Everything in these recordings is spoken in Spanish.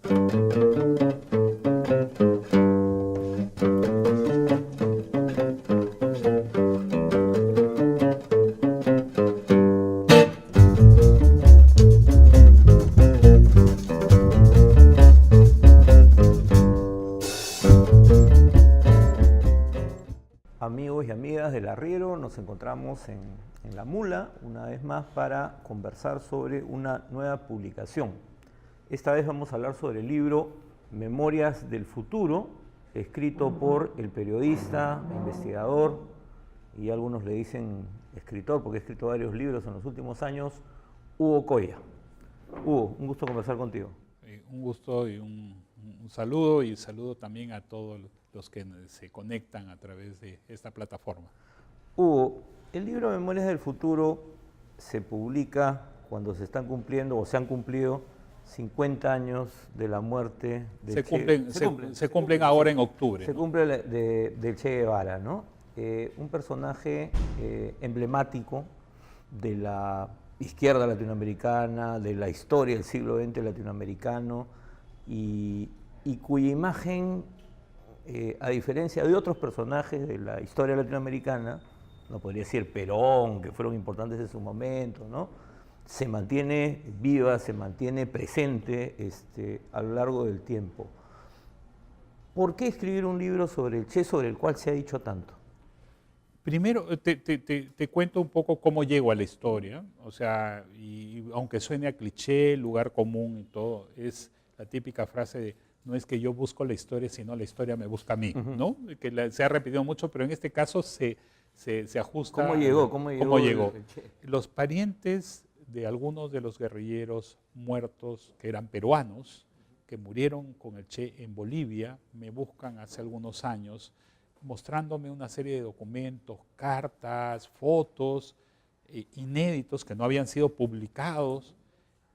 Amigos y amigas del Arriero, nos encontramos en La Mula una vez más para conversar sobre una nueva publicación. Esta vez vamos a hablar sobre el libro Memorias del Futuro, escrito por el periodista, investigador y algunos le dicen escritor porque ha escrito varios libros en los últimos años, Hugo Coya. Hugo, un gusto conversar contigo. Un gusto y un saludo, y saludo también a todos los que se conectan a través de esta plataforma. Hugo, el libro Memorias del Futuro se publica cuando se están cumpliendo o se han cumplido 50 años de la muerte de Se cumplen ahora en octubre. Se cumple del Che Guevara, ¿no? Un personaje emblemático de la izquierda latinoamericana, de la historia del siglo XX latinoamericano, y cuya imagen, a diferencia de otros personajes de la historia latinoamericana, no podría decir Perón, que fueron importantes en su momento, ¿no? Se mantiene viva, se mantiene presente a lo largo del tiempo. ¿Por qué escribir un libro sobre el Che, sobre el cual se ha dicho tanto? Primero, te cuento un poco cómo llego a la historia. O sea, y aunque suene a cliché, lugar común y todo, es la típica frase de no es que yo busco la historia, sino la historia me busca a mí, ¿no? Que se ha repetido mucho, pero en este caso se ajusta. ¿Cómo llegó? ¿Cómo llegó? Los parientes de algunos de los guerrilleros muertos, que eran peruanos, que murieron con el Che en Bolivia, me buscan hace algunos años, mostrándome una serie de documentos, cartas, fotos inéditos que no habían sido publicados,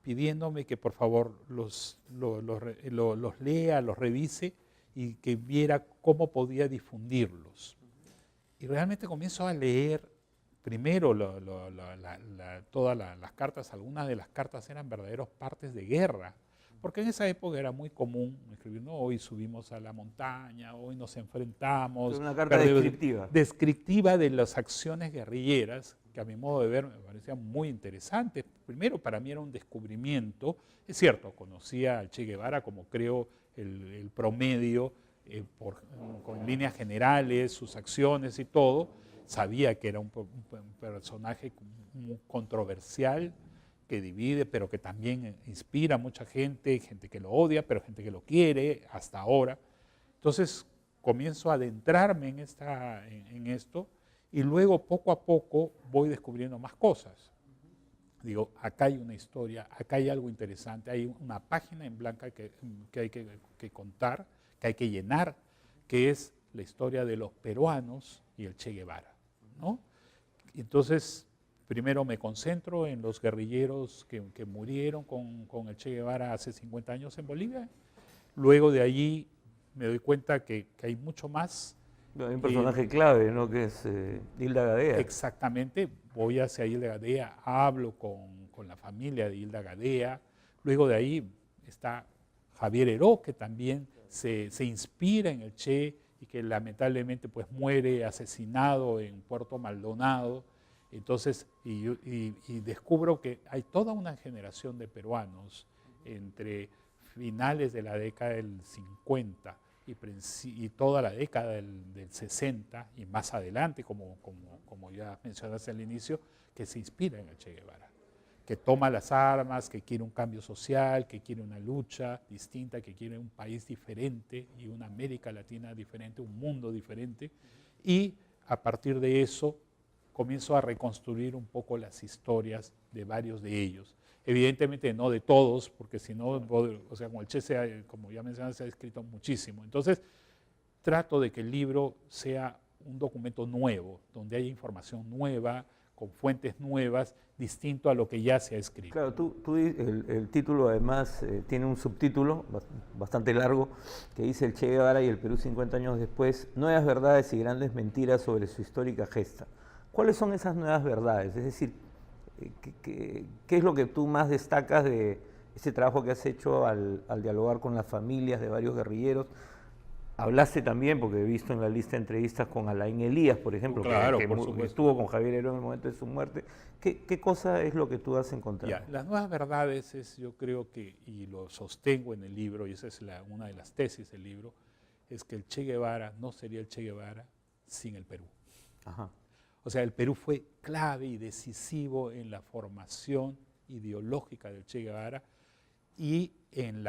pidiéndome que por favor los lea, los revise y que viera cómo podía difundirlos. Y realmente comienzo a leer primero todas las cartas. Algunas de las cartas eran verdaderos partes de guerra, porque en esa época era muy común escribir, no, hoy subimos a la montaña, hoy nos enfrentamos. Una carta descriptiva. Descriptiva de las acciones guerrilleras, que a mi modo de ver me parecían muy interesantes. Primero, para mí era un descubrimiento. Es cierto, conocía al Che Guevara como creo el promedio, con líneas generales, sus acciones y todo. Sabía que era un personaje muy controversial, que divide, pero que también inspira a mucha gente que lo odia, pero gente que lo quiere hasta ahora. Entonces comienzo a adentrarme en esto, y luego poco a poco voy descubriendo más cosas. Digo, acá hay una historia, acá hay algo interesante, hay una página en blanca que hay que contar, que hay que llenar, que es la historia de los peruanos y el Che Guevara, ¿no? Entonces, primero me concentro en los guerrilleros que murieron con el Che Guevara hace 50 años en Bolivia. Luego de allí me doy cuenta que hay mucho más. Hay un personaje clave, ¿no? Que es Hilda Gadea. Exactamente, voy hacia Hilda Gadea, hablo con la familia de Hilda Gadea. Luego de ahí está Javier Heró, que también se inspira en el Che y que lamentablemente pues muere asesinado en Puerto Maldonado. Entonces, y descubro que hay toda una generación de peruanos entre finales de la década del 50 y toda la década del 60 y más adelante, como ya mencionaste al inicio, que se inspira en el Che Guevara, que toma las armas, que quiere un cambio social, que quiere una lucha distinta, que quiere un país diferente y una América Latina diferente, un mundo diferente, y a partir de eso comienzo a reconstruir un poco las historias de varios de ellos. Evidentemente no de todos, porque si no, o sea, como el Che, como ya mencioné, se ha escrito muchísimo. Entonces, trato de que el libro sea un documento nuevo, donde haya información nueva, con fuentes nuevas, distinto a lo que ya se ha escrito. Claro, el título además tiene un subtítulo bastante largo que dice El Che Guevara y el Perú 50 años después, nuevas verdades y grandes mentiras sobre su histórica gesta. ¿Cuáles son esas nuevas verdades? Es decir, ¿qué es lo que tú más destacas de ese trabajo que has hecho al dialogar con las familias de varios guerrilleros. Hablaste también, porque he visto en la lista de entrevistas con Alain Elías, por ejemplo, Claro, que por supuesto. estuvo con Javier Heró en el momento de su muerte. ¿Qué cosa es lo que tú has encontrado? Ya, las nuevas verdades es, yo creo que, y lo sostengo en el libro, y esa es una de las tesis del libro, es que el Che Guevara no sería el Che Guevara sin el Perú. Ajá. O sea, el Perú fue clave y decisivo en la formación ideológica del Che Guevara y en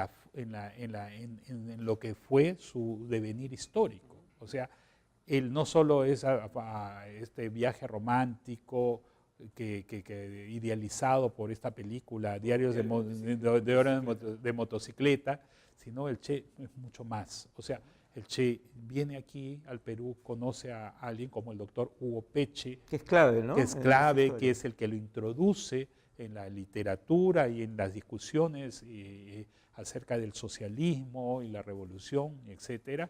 lo que fue su devenir histórico. O sea, él no solo es este viaje romántico idealizado por esta película, Diarios de motocicleta, sino el Che es mucho más. O sea, el Che viene aquí al Perú, conoce a alguien como el doctor Hugo Peche, Que es clave, ¿no? que es clave, que es el que lo introduce en la literatura y en las discusiones acerca del socialismo y la revolución, etc.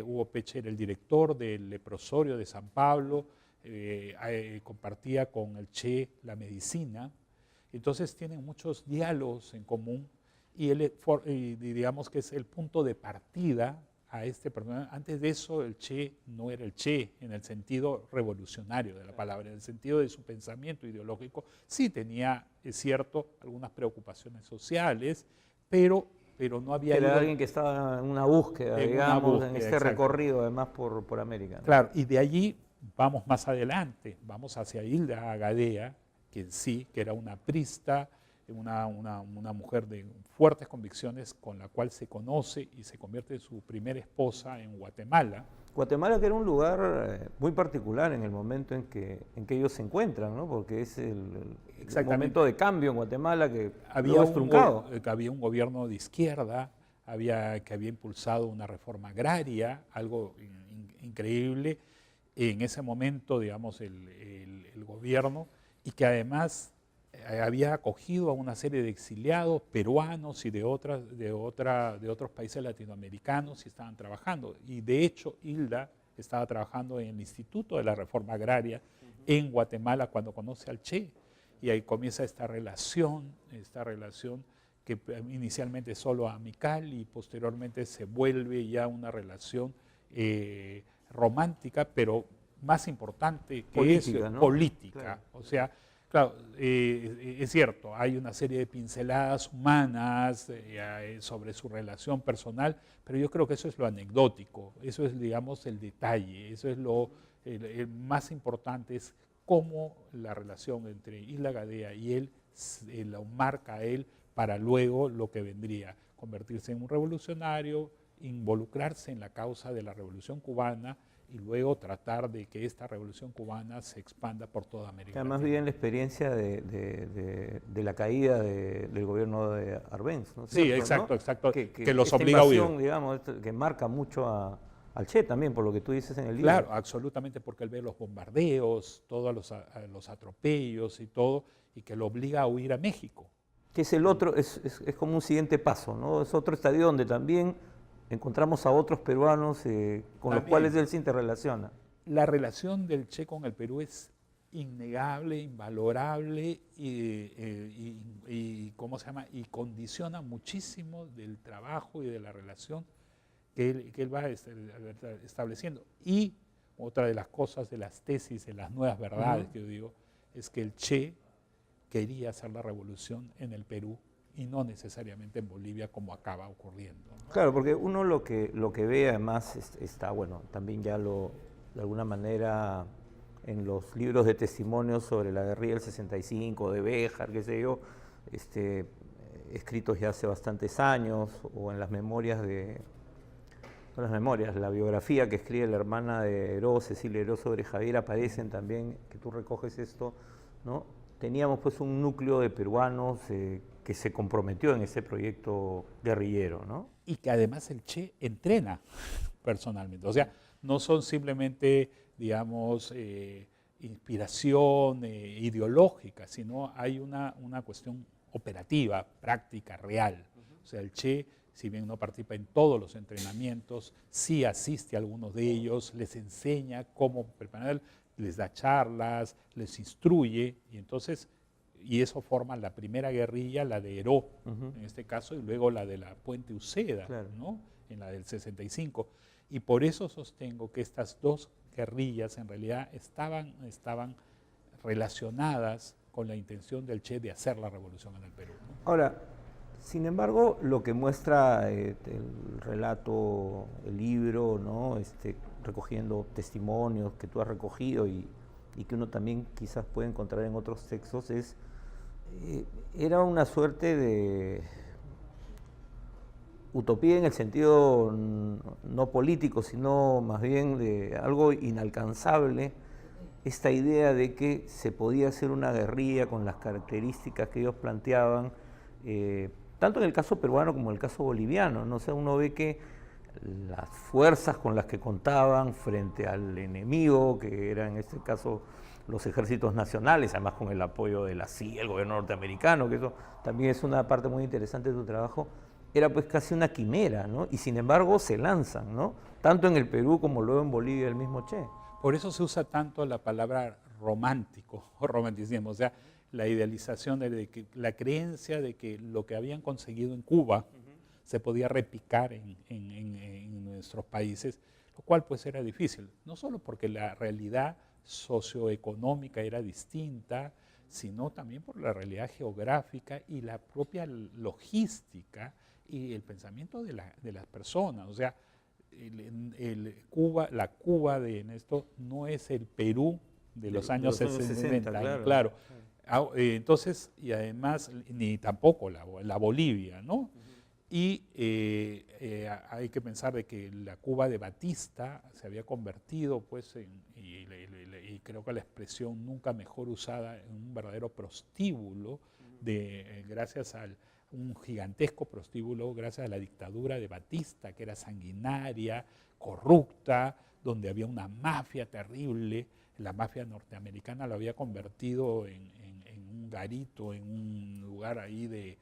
Hugo Peche era el director del leprosorio de San Pablo, compartía con el Che la medicina, entonces tienen muchos diálogos en común y digamos que es el punto de partida a este personaje. Antes de eso el Che no era el Che en el sentido revolucionario de la palabra, en el sentido de su pensamiento ideológico. Sí tenía, es cierto, algunas preocupaciones sociales, pero no había Era ido alguien que estaba en una búsqueda, digamos, en este exacto. recorrido además por América, ¿no? Claro, y de allí vamos más adelante, vamos hacia Hilda Gadea, que sí, que era una aprista, una mujer de fuertes convicciones con la cual se conoce y se convierte en su primera esposa en Guatemala. Guatemala, que era un lugar muy particular en el momento en que ellos se encuentran, ¿no? Porque es el momento de cambio en Guatemala que había es truncado. había un gobierno de izquierda, que había impulsado una reforma agraria, algo increíble en ese momento, digamos, el gobierno, y que además había acogido a una serie de exiliados peruanos y de otros países latinoamericanos y estaban trabajando. Y de hecho, Hilda estaba trabajando en el Instituto de la Reforma Agraria en Guatemala cuando conoce al Che. Y ahí comienza esta relación que inicialmente es solo amical y posteriormente se vuelve ya una relación romántica, pero más importante que política, es ¿no? política. Claro. O sea, claro, es cierto, hay una serie de pinceladas humanas sobre su relación personal, pero yo creo que eso es lo anecdótico, eso es, digamos, el detalle, eso es el más importante, es cómo la relación entre Hilda Gadea y él lo marca a él para luego lo que vendría, convertirse en un revolucionario, involucrarse en la causa de la Revolución Cubana y luego tratar de que esta Revolución Cubana se expanda por toda América Además Latina. viven la experiencia de la caída del gobierno de Arbenz, ¿no? Sí, ¿cierto, exacto, no? exacto, que los esta obliga a huir. invasión, digamos, que marca mucho al Che también, por lo que tú dices en el libro. Claro, absolutamente, porque él ve los bombardeos, todos los atropellos y todo, y que lo obliga a huir a México. Que es el otro, es como un siguiente paso, ¿no? Es otro estadio donde también encontramos a otros peruanos con los cuales él se interrelaciona. La relación del Che con el Perú es innegable, invalorable y ¿cómo se llama? Y condiciona muchísimo del trabajo y de la relación que él va estableciendo. Y otra de las cosas de las tesis, de las nuevas verdades que yo digo, es que el Che quería hacer la revolución en el Perú y no necesariamente en Bolivia como acaba ocurriendo, ¿no? Claro, porque uno lo que ve además está, bueno, también ya de alguna manera en los libros de testimonios sobre la guerrilla del 65, de Béjar, qué sé yo, escritos ya hace bastantes años, o en las memorias la biografía que escribe la hermana de Heró, Cecilia Heró, sobre Javier, aparecen también, que tú recoges esto, ¿no? Teníamos pues un núcleo de peruanos que se comprometió en ese proyecto guerrillero, ¿no? Y que además el Che entrena personalmente. O sea, no son simplemente, digamos, inspiración ideológica, sino hay una cuestión operativa, práctica, real. O sea, el Che, si bien no participa en todos los entrenamientos, sí asiste a algunos de ellos, les enseña cómo preparar, les da charlas, les instruye, y entonces y eso forma la primera guerrilla, la de Heró, en este caso, y luego la de la Puente Uceda, Claro. ¿no? En la del 65. Y por eso sostengo que estas dos guerrillas en realidad estaban relacionadas con la intención del Che de hacer la revolución en el Perú, ¿no? Ahora, sin embargo, lo que muestra el relato, el libro, ¿no? Recogiendo testimonios que tú has recogido y que uno también quizás puede encontrar en otros textos, era una suerte de utopía en el sentido no político, sino más bien de algo inalcanzable, esta idea de que se podía hacer una guerrilla con las características que ellos planteaban, tanto en el caso peruano como en el caso boliviano, ¿no? O sea, uno ve que las fuerzas con las que contaban frente al enemigo, que era en este caso los ejércitos nacionales, además con el apoyo de la CIA, el gobierno norteamericano, que eso también es una parte muy interesante de tu trabajo, era pues casi una quimera, ¿no? Y sin embargo se lanzan, ¿no? Tanto en el Perú como luego en Bolivia el mismo Che. Por eso se usa tanto la palabra romántico o romanticismo, o sea, la idealización de que la creencia de que lo que habían conseguido en Cuba se podía replicar en nuestros países, lo cual pues era difícil, no solo porque la realidad socioeconómica era distinta, sino también por la realidad geográfica y la propia logística y el pensamiento de las personas. O sea, la Cuba de Ernesto no es el Perú de los años 60, claro. Entonces, y además, ni tampoco la Bolivia, ¿no? Y hay que pensar de que la Cuba de Batista se había convertido, pues, y creo que la expresión nunca mejor usada, en un verdadero prostíbulo, gracias a un gigantesco prostíbulo, gracias a la dictadura de Batista, que era sanguinaria, corrupta, donde había una mafia terrible. La mafia norteamericana lo había convertido en un garito, en un lugar ahí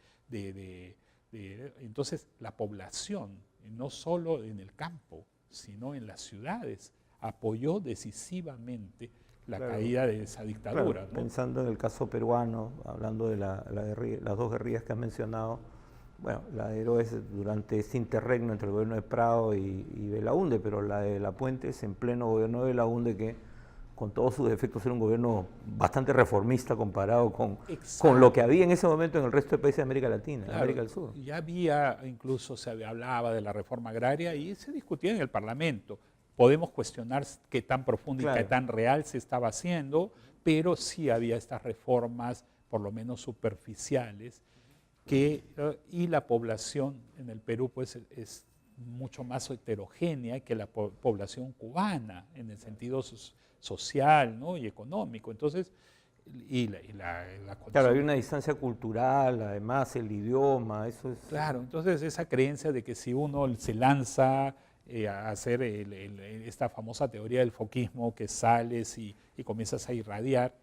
entonces la población, no solo en el campo, sino en las ciudades, apoyó decisivamente la caída de esa dictadura. Claro, ¿no? Pensando en el caso peruano, hablando de las dos guerrillas que has mencionado, bueno, la de Heró es durante este interregno entre el gobierno de Prado y Belaúnde, pero la de La Puente es en pleno gobierno de Belaúnde, que con todos sus defectos era un gobierno bastante reformista comparado con lo que había en ese momento en el resto de países de América Latina, claro, América del Sur. Ya había, incluso se hablaba de la reforma agraria y se discutía en el Parlamento. Podemos cuestionar qué tan profunda y qué tan real se estaba haciendo, pero sí había estas reformas, por lo menos superficiales, y la población en el Perú pues es mucho más heterogénea que la población cubana en el sentido social, ¿no? Y económico. Entonces, claro, había una distancia cultural, además el idioma, eso es... Claro, entonces esa creencia de que si uno se lanza a hacer esta famosa teoría del foquismo, que sales y comienzas a irradiar,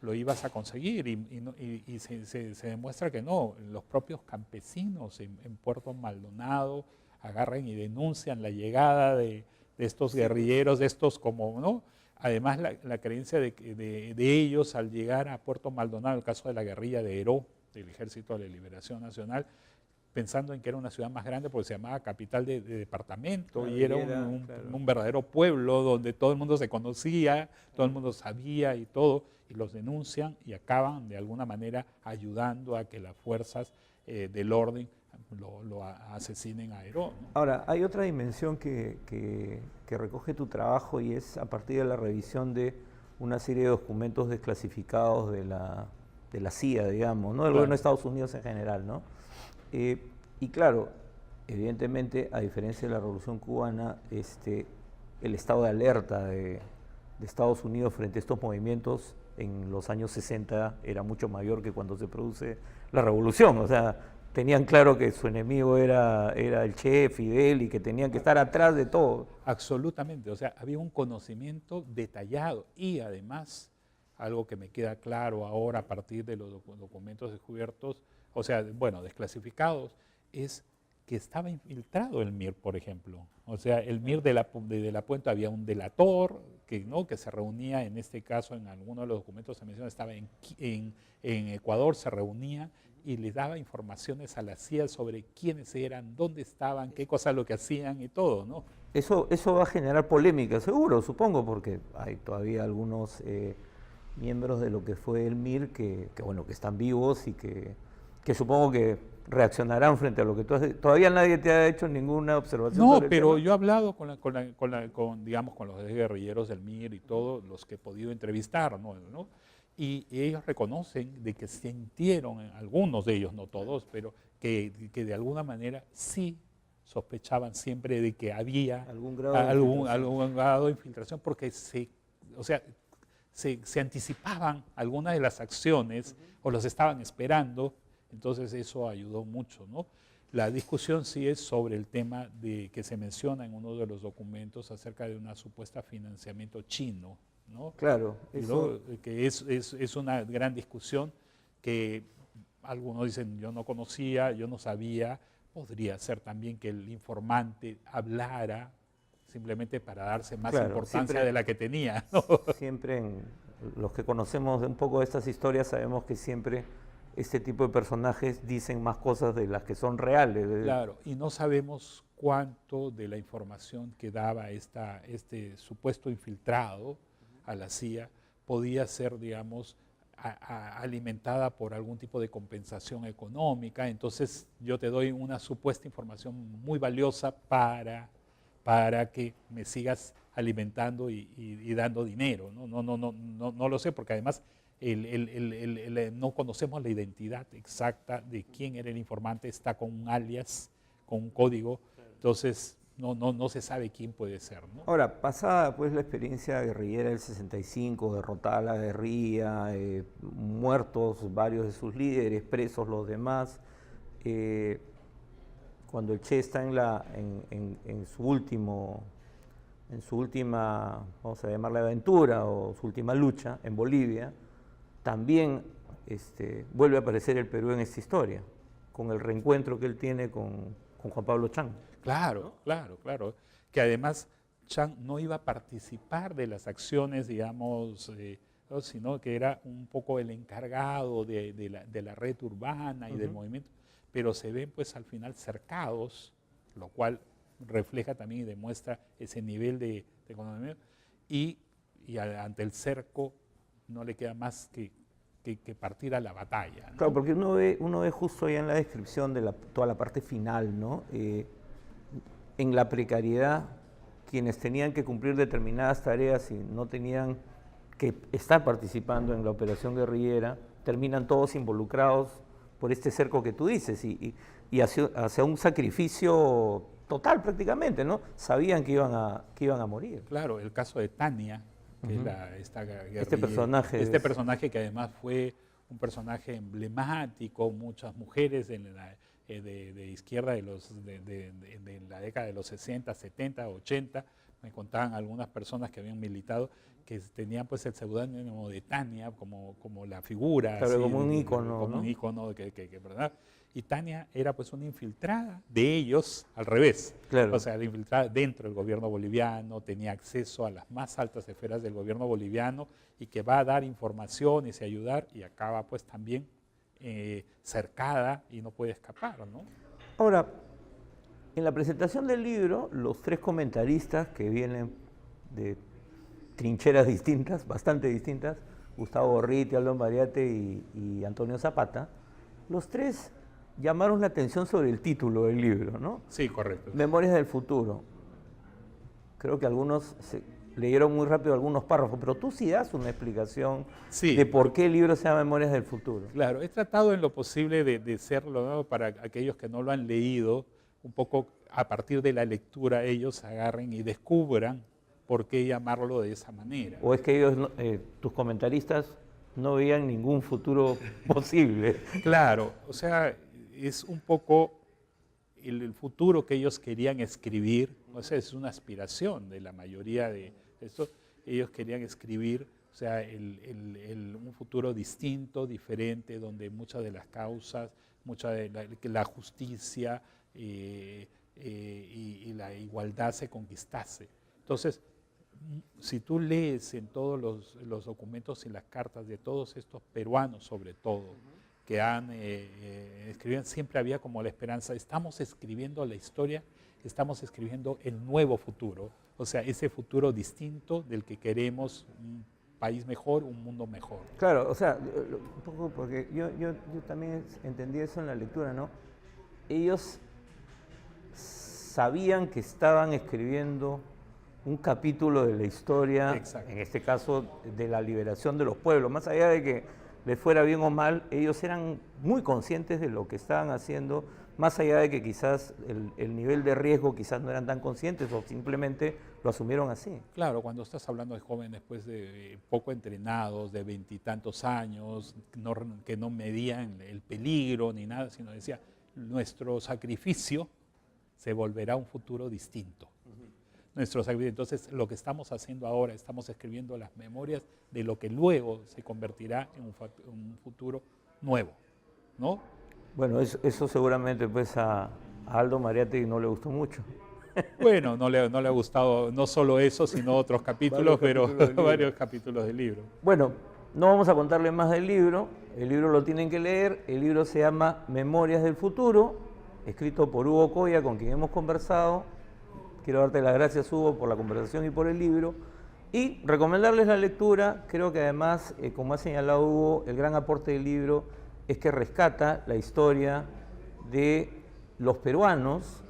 lo ibas a conseguir y se demuestra que no. Los propios campesinos en Puerto Maldonado agarran y denuncian la llegada de estos guerrilleros, de estos como, ¿no? Además, la creencia de ellos al llegar a Puerto Maldonado, el caso de la guerrilla de Heró, del Ejército de la Liberación Nacional, pensando en que era una ciudad más grande porque se llamaba capital de departamento, claro, y era un verdadero pueblo donde todo el mundo se conocía, todo el mundo sabía y todo, y los denuncian y acaban de alguna manera ayudando a que las fuerzas del orden lo asesinen a Heró, ¿no? Ahora, hay otra dimensión que recoge tu trabajo y es a partir de la revisión de una serie de documentos desclasificados de la CIA, digamos, ¿no? Del gobierno de Estados Unidos en general, ¿no? Y claro, evidentemente, a diferencia de la Revolución Cubana, el estado de alerta de Estados Unidos frente a estos movimientos en los años 60 era mucho mayor que cuando se produce la Revolución. O sea, tenían claro que su enemigo era el Che, Fidel, y que tenían que estar atrás de todo. Absolutamente, o sea, había un conocimiento detallado y además, algo que me queda claro ahora a partir de los documentos descubiertos, o sea, bueno, desclasificados, es que estaba infiltrado el MIR, por ejemplo. O sea, el MIR de la Puente había un delator que se reunía, en este caso, en alguno de los documentos se menciona, estaba en Ecuador, se reunía y le daba informaciones a la CIA sobre quiénes eran, dónde estaban, qué cosas lo que hacían y todo, ¿no? Eso va a generar polémica, seguro, supongo, porque hay todavía algunos miembros de lo que fue el MIR bueno, que están vivos y que supongo que reaccionarán frente a lo que tú has dicho. Todavía nadie te ha hecho ninguna observación No, sobre el pero tema. yo he hablado digamos, con los guerrilleros del MIR y todos los que he podido entrevistar, ¿no? Y ellos reconocen de que sintieron, algunos de ellos, no todos, pero que de alguna manera sí sospechaban siempre de que había Algún grado de infiltración. algún grado de infiltración, porque o sea, se anticipaban algunas de las acciones o los estaban esperando, entonces eso ayudó mucho, ¿no? La discusión sí es sobre el tema que se menciona en uno de los documentos acerca de una supuesta financiamiento chino, ¿no? Claro, ¿No? Que es una gran discusión que algunos dicen yo no conocía, yo no sabía, podría ser también que el informante hablara simplemente para darse más claro, importancia siempre, de la que tenía, ¿no? siempre los que conocemos un poco de estas historias sabemos que siempre este tipo de personajes dicen más cosas de las que son reales. Claro, y no sabemos cuánto de la información que daba este supuesto infiltrado a la CIA podía ser, digamos, alimentada por algún tipo de compensación económica. Entonces yo te doy una supuesta información muy valiosa para que me sigas alimentando y dando dinero. No lo sé, porque además no conocemos la identidad exacta de quién era el informante, está con un alias, con un código, entonces no se sabe quién puede ser, ¿no? Ahora, pasada pues la experiencia guerrillera del 65, derrotada la guerrilla, muertos varios de sus líderes, presos los demás, cuando el Che está en su última, vamos a llamarla aventura, o su última lucha en Bolivia, también vuelve a aparecer el Perú en esta historia, con el reencuentro que él tiene con Juan Pablo Chang. Claro, claro. Que además Chang no iba a participar de las acciones, digamos, ¿no? Sino que era un poco el encargado de la red urbana y del movimiento, pero se ven pues al final cercados, lo cual refleja también y demuestra ese nivel de economía, y ante el cerco no le queda más que partir a la batalla, ¿no? Claro, porque uno ve justo ya en la descripción de toda la parte final, ¿no? En la precariedad, quienes tenían que cumplir determinadas tareas y no tenían que estar participando en la operación guerrillera, terminan todos involucrados por este cerco que tú dices y hacia un sacrificio total prácticamente, ¿no? Sabían que iban a morir. Claro, el caso de Tania, que es esta guerrillera, Este personaje que además fue un personaje emblemático, muchas mujeres de izquierda de la década de los 60, 70, 80, me contaban algunas personas que habían militado que tenían pues el seudónimo de Tania como la figura, claro, así, como un ícono, como ¿no? un ícono ¿verdad? Y Tania era pues una infiltrada de ellos, al revés. Claro. O sea, la infiltrada dentro del gobierno boliviano, tenía acceso a las más altas esferas del gobierno boliviano y que va a dar informaciones y ayudar, y acaba pues también cercada y no puede escapar, ¿no? Ahora, en la presentación del libro, los tres comentaristas que vienen de trincheras distintas, bastante distintas, Gustavo Gorriti, Aldo Mariate y Antonio Zapata, los tres llamaron la atención sobre el título del libro, ¿no? Sí, correcto. Memorias del futuro. Creo que algunos leyeron muy rápido algunos párrafos, pero tú sí das una explicación de por qué el libro se llama Memorias del futuro. Claro, he tratado en lo posible de serlo, ¿no? Para aquellos que no lo han leído, un poco a partir de la lectura ellos agarren y descubran por qué llamarlo de esa manera. ¿O es que ellos, tus comentaristas, no veían ningún futuro posible? Claro, o sea, es un poco el futuro que ellos querían escribir, o sea, es una aspiración de la mayoría de esto, ellos querían escribir, o sea, un futuro distinto, diferente, donde muchas de las causas, mucha de la justicia, y la igualdad se conquistase. Entonces, si tú lees en todos los documentos y las cartas de todos estos peruanos, sobre todo, que escribían, siempre había como la esperanza, estamos escribiendo la historia, estamos escribiendo el nuevo futuro, o sea, ese futuro distinto del que queremos, un país mejor, un mundo mejor. Claro, o sea, un poco porque yo también entendí eso en la lectura, ¿no? Ellos sabían que estaban escribiendo un capítulo de la historia, Exacto. En este caso de la liberación de los pueblos. Más allá de que les fuera bien o mal, ellos eran muy conscientes de lo que estaban haciendo, más allá de que quizás el nivel de riesgo quizás no eran tan conscientes o simplemente lo asumieron así. Claro, cuando estás hablando de jóvenes pues, de poco entrenados, de 20 y tantos años, que no medían el peligro ni nada, sino decía, nuestro sacrificio se volverá un futuro distinto. Nuestro sacrificio. Entonces, lo que estamos haciendo ahora, estamos escribiendo las memorias de lo que luego se convertirá en un futuro nuevo, ¿no? Bueno, eso seguramente pues a Aldo Mariátegui no le gustó mucho. Bueno, no le ha gustado no solo eso, sino otros capítulos, varios capítulos del libro. Bueno, no vamos a contarle más del libro, el libro lo tienen que leer, el libro se llama Memorias del Futuro, escrito por Hugo Coya, con quien hemos conversado. Quiero darte las gracias, Hugo, por la conversación y por el libro. Y recomendarles la lectura. Creo que además, como ha señalado Hugo, el gran aporte del libro es que rescata la historia de los peruanos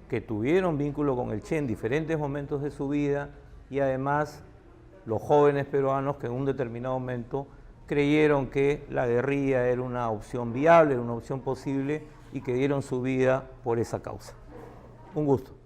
que tuvieron vínculo con el Che en diferentes momentos de su vida y además los jóvenes peruanos que en un determinado momento creyeron que la guerrilla era una opción viable, era una opción posible y que dieron su vida por esa causa. Un gusto.